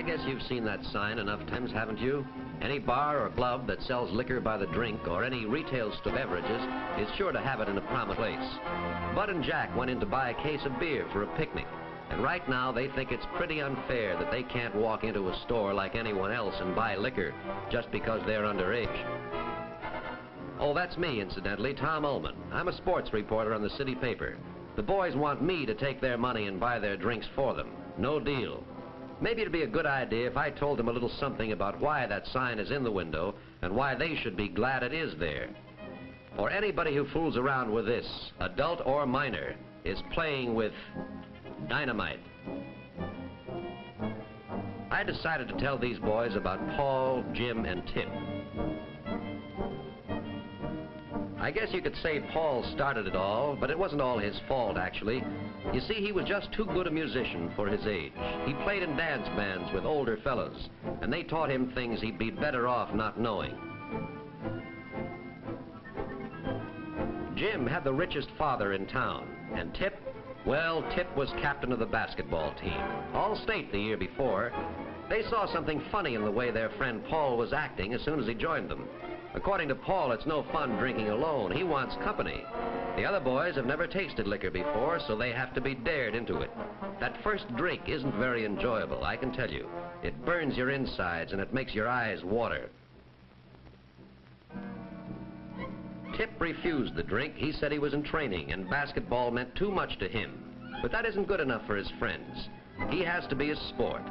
I guess you've seen that sign enough times, haven't you? Any bar or club that sells liquor by the drink or any retail store beverages is sure to have it in a prominent place. Bud and Jack went in to buy a case of beer for a picnic, and right now they think it's pretty unfair that they can't walk into a store like anyone else and buy liquor just because they're underage. Oh, that's me, incidentally, Tom Ullman. I'm a sports reporter on the city paper. The boys want me to take their money and buy their drinks for them. No deal. Maybe it'd be a good idea if I told them a little something about why that sign is in the window and why they should be glad it is there. For anybody who fools around with this, adult or minor, is playing with dynamite. I decided to tell these boys about Paul, Jim, and Tip. I guess you could say Paul started it all, but it wasn't all his fault, actually. You see, he was just too good a musician for his age. He played in dance bands with older fellas, and they taught him things he'd be better off not knowing. Jim had the richest father in town, and Tip, well, Tip was captain of the basketball team, all-state the year before. They saw something funny in the way their friend Paul was acting as soon as he joined them. According to Paul, it's no fun drinking alone. He wants company. The other boys have never tasted liquor before, so they have to be dared into it. That first drink isn't very enjoyable, I can tell you. It burns your insides and it makes your eyes water. Tip refused the drink. He said he was in training and basketball meant too much to him. But that isn't good enough for his friends. He has to be a sport.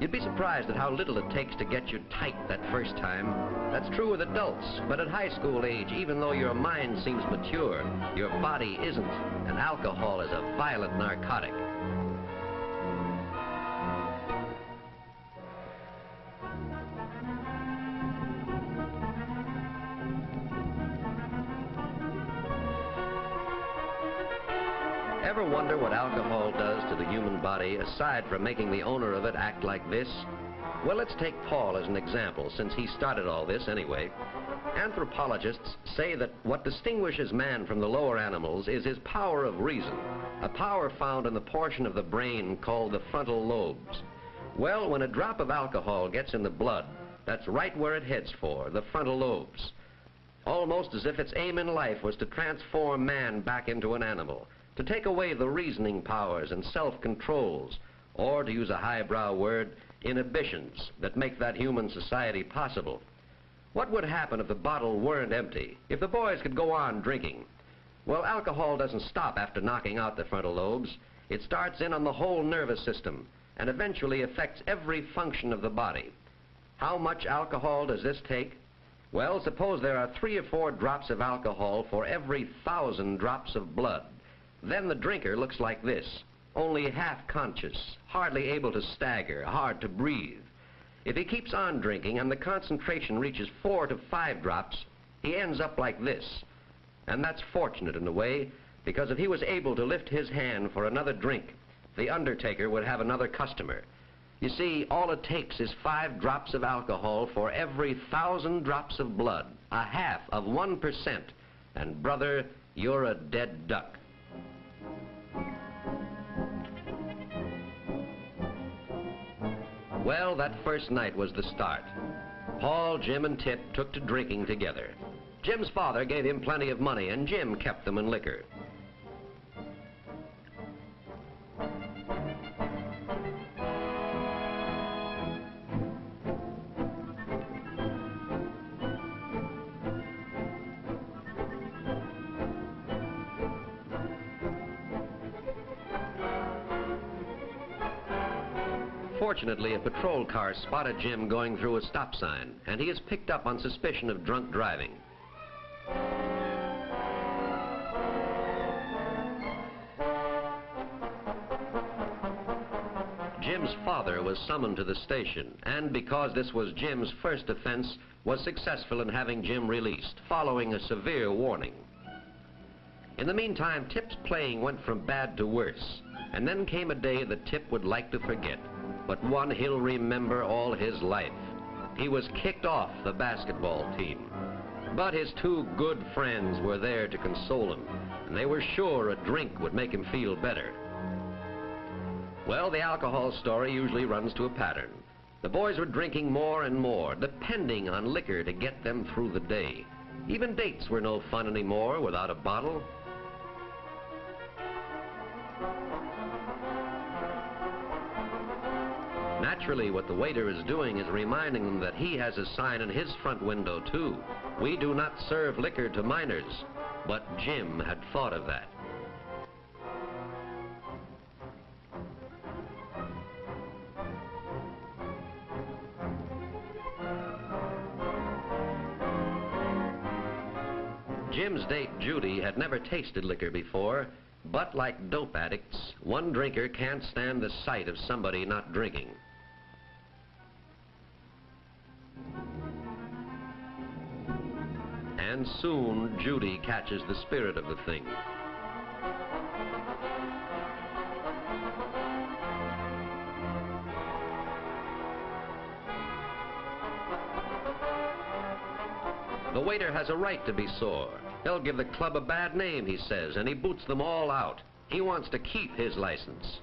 You'd be surprised at how little it takes to get you tight that first time. That's true with adults, but at high school age, even though your mind seems mature, your body isn't, and alcohol is a violent narcotic. Ever wonder what alcohol does to the human body, aside from making the owner of it act like this? Well, let's take Paul as an example, since he started all this anyway. Anthropologists say that what distinguishes man from the lower animals is his power of reason, a power found in the portion of the brain called the frontal lobes. Well, when a drop of alcohol gets in the blood, that's right where it heads for, the frontal lobes. Almost as if its aim in life was to transform man back into an animal, to take away the reasoning powers and self-controls, or, to use a highbrow word, inhibitions that make that human society possible. What would happen if the bottle weren't empty, if the boys could go on drinking? Well, alcohol doesn't stop after knocking out the frontal lobes. It starts in on the whole nervous system and eventually affects every function of the body. How much alcohol does this take? Well, suppose there are 3 or 4 drops of alcohol for every 1,000 drops of blood. Then the drinker looks like this, only half conscious, hardly able to stagger, hard to breathe. If he keeps on drinking and the concentration reaches 4 to 5 drops, he ends up like this. And that's fortunate in a way, because if he was able to lift his hand for another drink, the undertaker would have another customer. You see, all it takes is 5 drops of alcohol for every 1,000 drops of blood, a half of 1%. And brother, you're a dead duck. Well, that first night was the start. Paul, Jim, and Tip took to drinking together. Jim's father gave him plenty of money, and Jim kept them in liquor. Fortunately, a patrol car spotted Jim going through a stop sign, and he is picked up on suspicion of drunk driving. Jim's father was summoned to the station, and because this was Jim's first offense, was successful in having Jim released, following a severe warning. In the meantime, Tip's playing went from bad to worse, and then came a day that Tip would like to forget, but one he'll remember all his life. He was kicked off the basketball team. But his 2 good friends were there to console him, and they were sure a drink would make him feel better. Well, the alcohol story usually runs to a pattern. The boys were drinking more and more, depending on liquor to get them through the day. Even dates were no fun anymore without a bottle. Naturally, what the waiter is doing is reminding them that he has a sign in his front window, too. We do not serve liquor to minors. But Jim had thought of that. Jim's date, Judy, had never tasted liquor before, but like dope addicts, one drinker can't stand the sight of somebody not drinking. And soon, Judy catches the spirit of the thing. The waiter has a right to be sore. He'll give the club a bad name, he says, and he boots them all out. He wants to keep his license.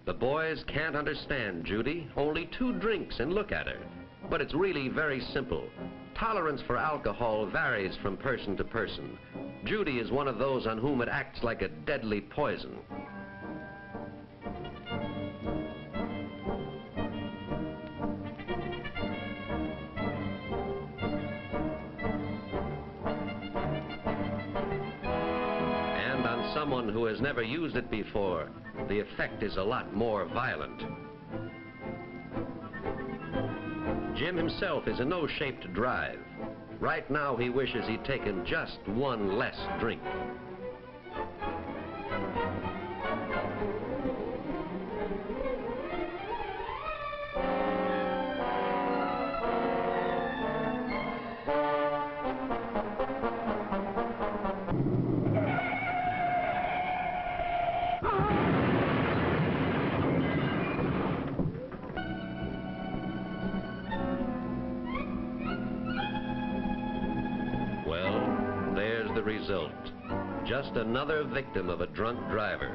The boys can't understand Judy. Only 2 drinks and look at her. But it's really very simple. Tolerance for alcohol varies from person to person. Judy is one of those on whom it acts like a deadly poison. And on someone who has never used it before, the effect is a lot more violent. Jim himself is in no shape to drive. Right now he wishes he'd taken just one less drink. The result. Just another victim of a drunk driver.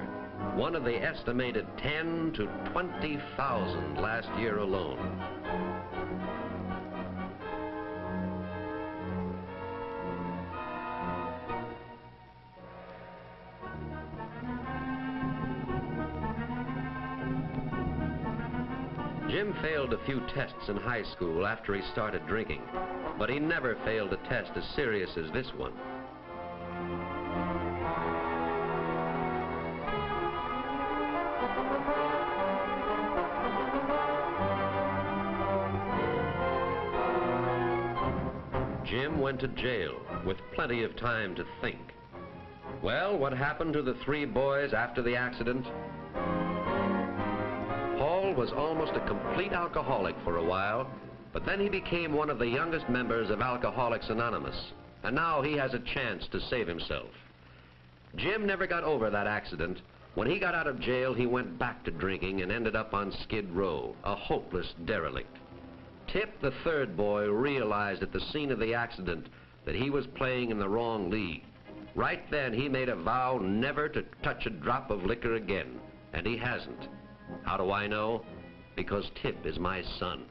One of the estimated 10 to 20,000 last year alone. Jim failed a few tests in high school after he started drinking, but he never failed a test as serious as this one. Jim went to jail with plenty of time to think. Well, what happened to the 3 boys after the accident? Paul was almost a complete alcoholic for a while, but then he became one of the youngest members of Alcoholics Anonymous, and now he has a chance to save himself. Jim never got over that accident. When he got out of jail, he went back to drinking and ended up on Skid Row, a hopeless derelict. Tip, the 3rd boy, realized at the scene of the accident that he was playing in the wrong league. Right then, he made a vow never to touch a drop of liquor again, and he hasn't. How do I know? Because Tip is my son.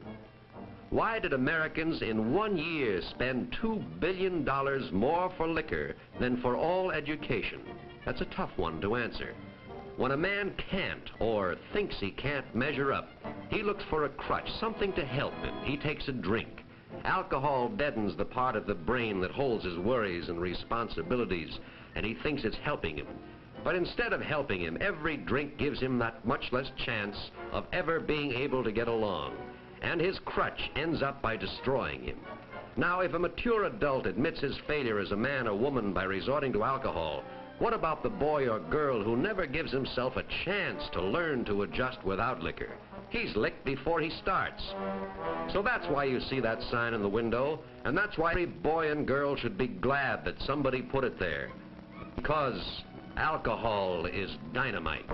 Why did Americans in 1 year spend $2 billion more for liquor than for all education? That's a tough one to answer. When a man can't or thinks he can't measure up, he looks for a crutch, something to help him. He takes a drink. Alcohol deadens the part of the brain that holds his worries and responsibilities, and he thinks it's helping him. But instead of helping him, every drink gives him that much less chance of ever being able to get along, and his crutch ends up by destroying him. Now, if a mature adult admits his failure as a man or woman by resorting to alcohol, what about the boy or girl who never gives himself a chance to learn to adjust without liquor? He's licked before he starts. So that's why you see that sign in the window, and that's why every boy and girl should be glad that somebody put it there. Because alcohol is dynamite.